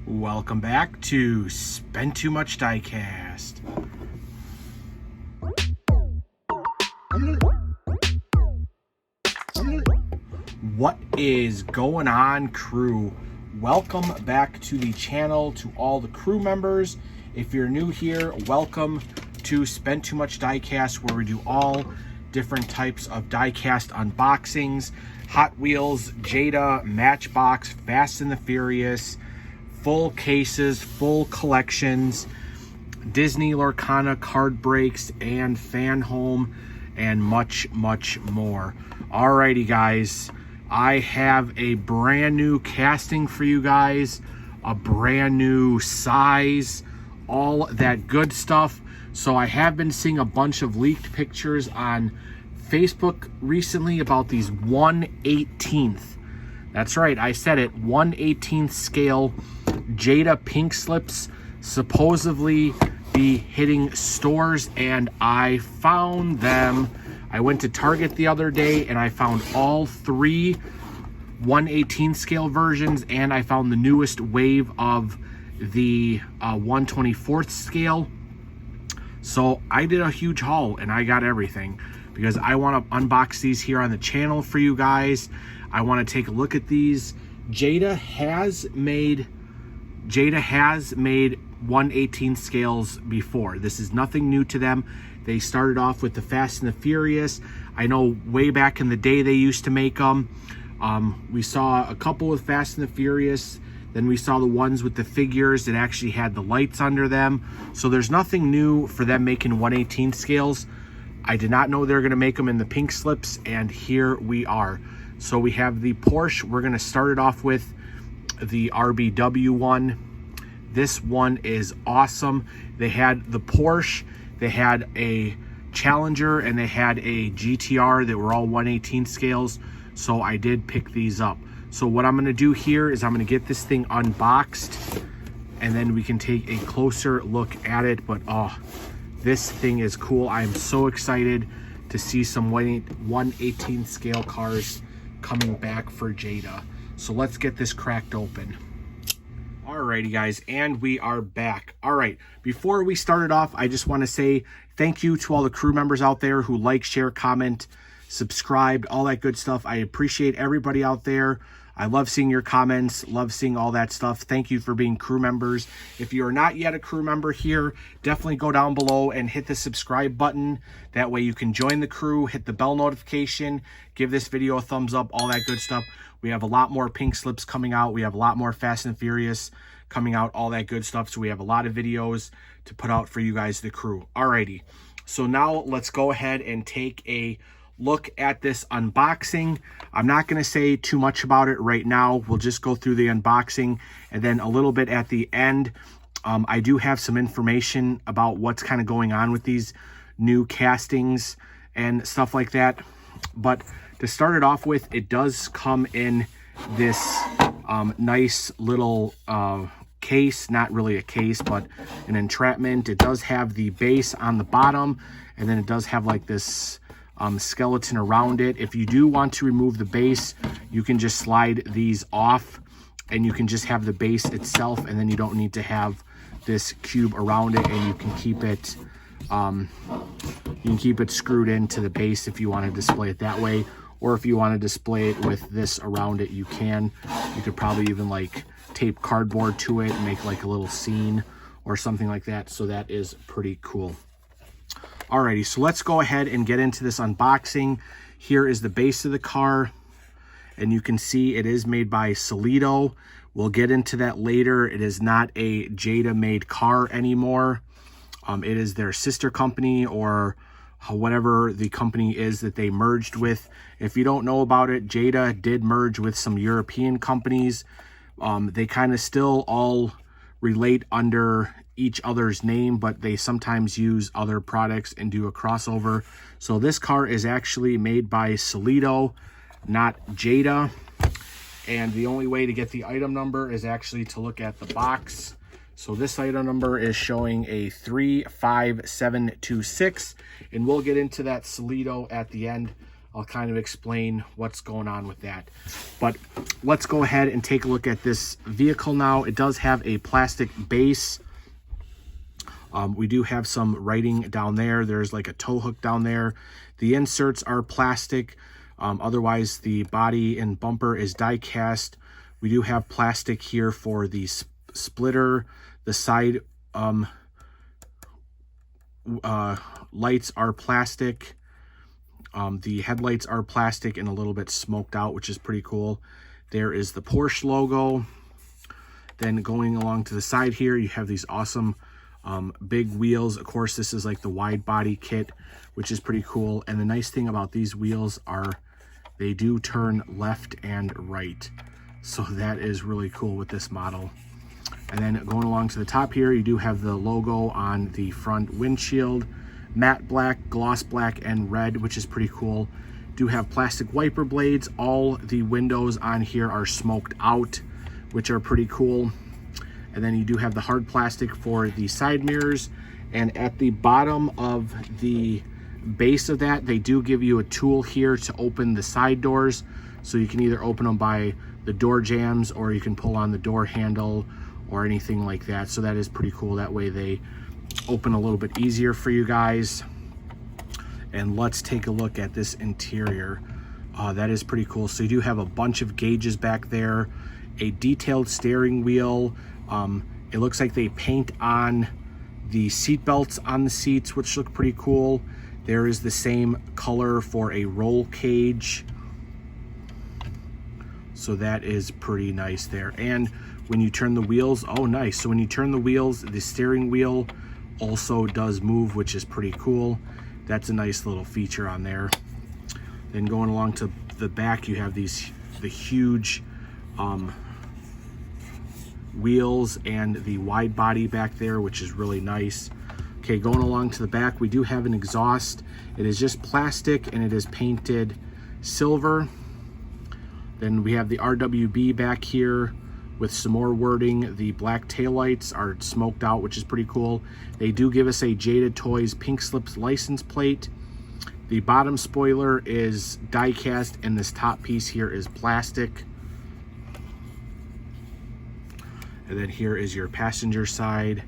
Welcome back to Spend Too Much Diecast. What is going on, crew? Welcome back to the channel to all the crew members. If you're new here, welcome to Spend Too Much Diecast, where we do all different types of diecast unboxings. Hot Wheels, Jada, Matchbox, Fast and the Furious, full cases, full collections, Disney Lorcana card breaks, and fan home, and much more. Alrighty guys, I have a brand new casting for you guys, a brand new size, all that good stuff. So I have been seeing a bunch of leaked pictures on Facebook recently about these 1/18th. That's right, I said it, 1/18th scale Jada pink slips supposedly be hitting stores, and I found them. I went to Target the other day and I found all three 1/18th scale versions, and I found the newest wave of the 1/24th scale. So I did a huge haul and I got everything because I want to unbox these here on the channel for you guys. I want to take a look at these. Jada has made 1/18th scales before. This is nothing new to them. They started off with the Fast and the Furious. I know way back in the day they used to make them. We saw a couple with Fast and the Furious. Then we saw the ones with the figures that actually had the lights under them. So there's nothing new for them making 1/18th scales. I did not know they were going to make them in the pink slips, and here we are. So we have the Porsche. We're going to start it off with the RBW one. This one is awesome. They had the Porsche, they had a Challenger, and they had a GTR that were all 1/18th scales. So I did pick these up. So what I'm going to do here is I'm going to get this thing unboxed, and then we can take a closer look at it. But oh, this thing is cool. I'm so excited to see some 1/18th scale cars coming back for Jada. So let's get this cracked open. Alrighty guys, and we are back. Alright, before we started off, I just want to say thank you to all the crew members out there who like, share, comment, subscribed, all that good stuff. I appreciate everybody out there. I love seeing your comments, love seeing all that stuff. Thank you for being crew members. If you are not yet a crew member here, definitely go down below and hit the subscribe button. That way you can join the crew, hit the bell notification, give this video a thumbs up, all that good stuff. We have a lot more pink slips coming out. We have a lot more Fast and Furious coming out, all that good stuff. So we have a lot of videos to put out for you guys, the crew. Alrighty, so now let's go ahead and take a look at this unboxing. I'm not going to say too much about it right now. We'll just go through the unboxing, and then a little bit at the end. I do have some information about what's kind of going on with these new castings and stuff like that. But to start it off with, it does come in this nice little case. Not really a case, but an entrapment. It does have the base on the bottom, and then it does have like this skeleton around it. If you do want to remove the base, you can just slide these off and you can just have the base itself, and then you don't need to have this cube around it, and you can keep it screwed into the base if you want to display it that way. Or if you want to display it with this around it, you can. You could probably even like tape cardboard to it and make like a little scene or something like that. So that is pretty cool. Alrighty, so let's go ahead and get into this unboxing. Here is the base of the car, and you can see it is made by Solido. We'll get into that later. It is not a Jada made car anymore. It is their sister company, or whatever the company is that they merged with. If you don't know about it, Jada did merge with some European companies. They kind of still all relate under each other's name, but they sometimes use other products and do a crossover. So this car is actually made by Solido, not Jada. And the only way to get the item number is actually to look at the box. So this item number is showing a 35726, and we'll get into that Solido at the end. I'll kind of explain what's going on with that. But let's go ahead and take a look at this vehicle now. It does have a plastic base. We do have some writing down there. There's like a tow hook down there. The inserts are plastic. Otherwise, the body and bumper is die-cast. We do have plastic here for the splitter. The side lights are plastic. The headlights are plastic and a little bit smoked out, which is pretty cool. There is the Porsche logo. Then going along to the side here, you have these awesome big wheels. Of course, this is like the wide body kit, which is pretty cool. And the nice thing about these wheels are they do turn left and right. So that is really cool with this model. And then going along to the top here, you do have the logo on the front windshield. Matte black, gloss black, and red, which is pretty cool. Do have plastic wiper blades. All the windows on here are smoked out, which are pretty cool. And then you do have the hard plastic for the side mirrors. And at the bottom of the base of that, they do give you a tool here to open the side doors. So you can either open them by the door jambs, or you can pull on the door handle or anything like that. So that is pretty cool. That way they open a little bit easier for you guys. And let's take a look at this interior. That is pretty cool. So you do have a bunch of gauges back there, a detailed steering wheel. It looks like they paint on the seat belts on the seats, which look pretty cool. There is the same color for a roll cage. So that is pretty nice there. And when you turn the wheels, oh nice. So when you turn the wheels, the steering wheel also does move, which is pretty cool. That's a nice little feature on there. Then going along to the back, you have the huge wheels and the wide body back there, which is really nice. Okay, going along to the back, we do have an exhaust. It is just plastic and it is painted silver. Then we have the RWB back here with some more wording. The black taillights are smoked out, which is pretty cool. They do give us a Jada Toys pink slips license plate. The bottom spoiler is die cast, and this top piece here is plastic. And then here is your passenger side.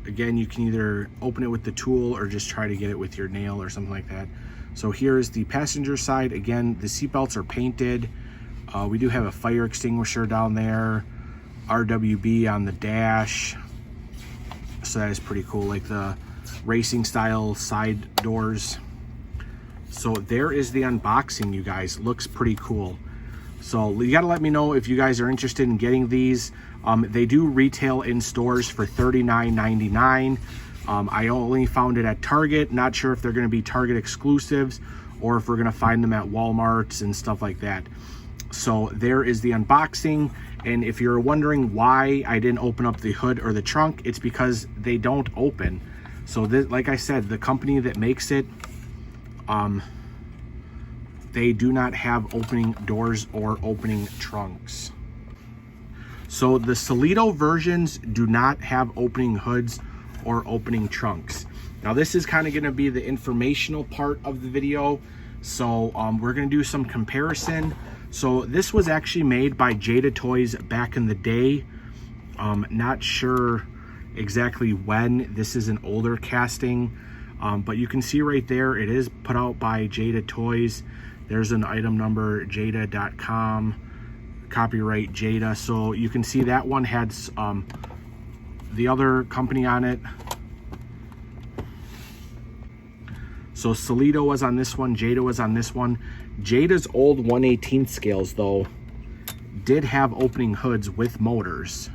Again, you can either open it with the tool or just try to get it with your nail or something like that. So here is the passenger side. Again, the seatbelts are painted. We do have a fire extinguisher down there. RWB on the dash. So that is pretty cool, like the racing style side doors. So there is the unboxing, you guys. Looks pretty cool. So you gotta let me know if you guys are interested in getting these. They do retail in stores for $39.99. I only found it at Target. Not sure if they're gonna be Target exclusives or if we're gonna find them at Walmarts and stuff like that. So there is the unboxing. And if you're wondering why I didn't open up the hood or the trunk, it's because they don't open. So this, like I said, the company that makes it, they do not have opening doors or opening trunks. So the Solido versions do not have opening hoods or opening trunks. Now this is kind of going to be the informational part of the video. So we're going to do some comparison. So this was actually made by Jada Toys back in the day. Not sure exactly when. This is an older casting, but you can see right there, it is put out by Jada Toys. There's an item number, jada.com, copyright Jada. So you can see that one had the other company on it. So Solido was on this one, Jada was on this one. Jada's old 1/18 scales, though, did have opening hoods with motors.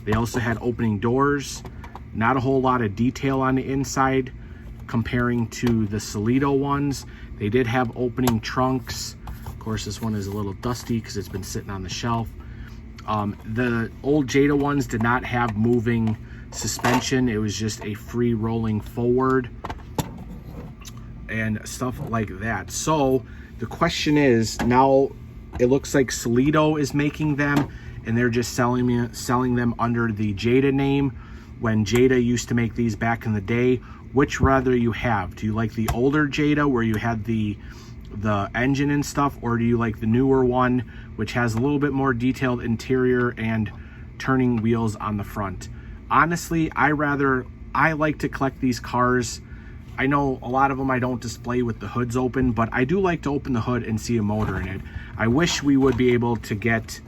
They also had opening doors. Not a whole lot of detail on the inside comparing to the Solido ones. They did have opening trunks. Of course, this one is a little dusty because it's been sitting on the shelf. The old Jada ones did not have moving suspension. It was just a free rolling forward and stuff like that. So the question is, now it looks like Solido is making them and they're just selling them under the Jada name, when Jada used to make these back in the day, which rather you have. Do you like the older Jada where you had the engine and stuff, or do you like the newer one which has a little bit more detailed interior and turning wheels on the front? Honestly, I like to collect these cars. I know a lot of them I don't display with the hoods open, but I do like to open the hood and see a motor in it. I wish we would be able to get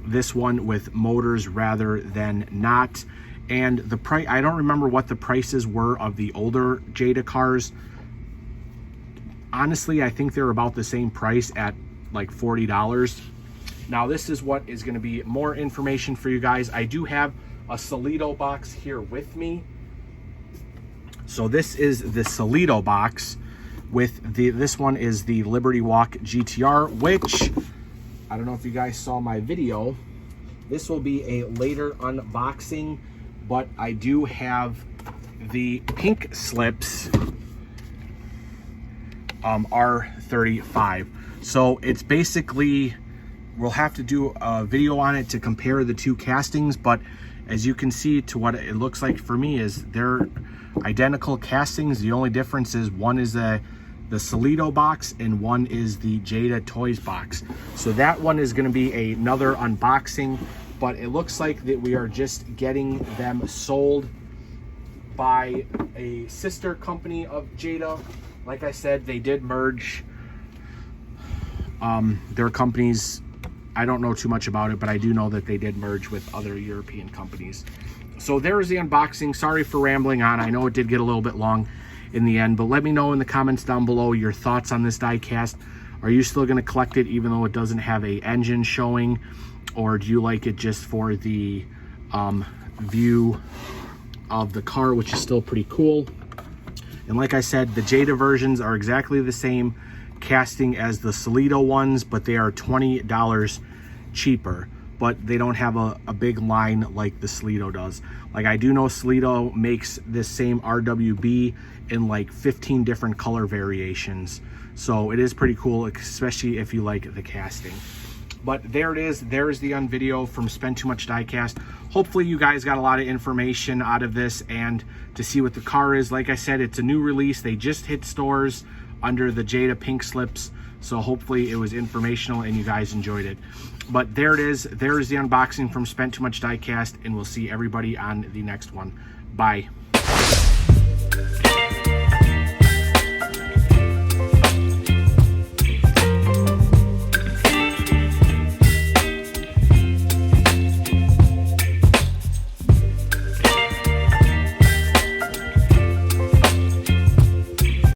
this one with motors rather than not. And the price, I don't remember what the prices were of the older Jada cars. Honestly, I think they're about the same price at like $40. Now this is what is going to be more information for you guys. I do have a Solido box here with me. So this is the Solido box with this one is the Liberty Walk GTR, which I don't know if you guys saw my video. This will be a later unboxing, but I do have the pink slips R35. So it's basically, we'll have to do a video on it to compare the two castings, but as you can see, to what it looks like for me is they're identical castings. The only difference is one is the Solido box and one is the Jada Toys box. So that one is going to be another unboxing, but it looks like that we are just getting them sold by a sister company of Jada. Like I said, they did merge their companies. I don't know too much about it, but I do know that they did merge with other European companies. So there's the unboxing. Sorry for rambling on. I know it did get a little bit long in the end, but let me know in the comments down below your thoughts on this diecast. Are you still going to collect it even though it doesn't have a engine showing, or do you like it just for the view of the car, which is still pretty cool? And like I said, the Jada versions are exactly the same casting as the Solido ones, but they are $20 cheaper, but they don't have a big line like the Solido does. Like I do know Solido makes this same RWB in like 15 different color variations. So it is pretty cool, especially if you like the casting. But there it is. There's the video from Spend Too Much Diecast. Hopefully you guys got a lot of information out of this and to see what the car is. Like I said, it's a new release. They just hit stores under the Jada pink slips. So hopefully it was informational and you guys enjoyed it. But there it is. There is the unboxing from Spend Too Much Diecast, and we'll see everybody on the next one. Bye.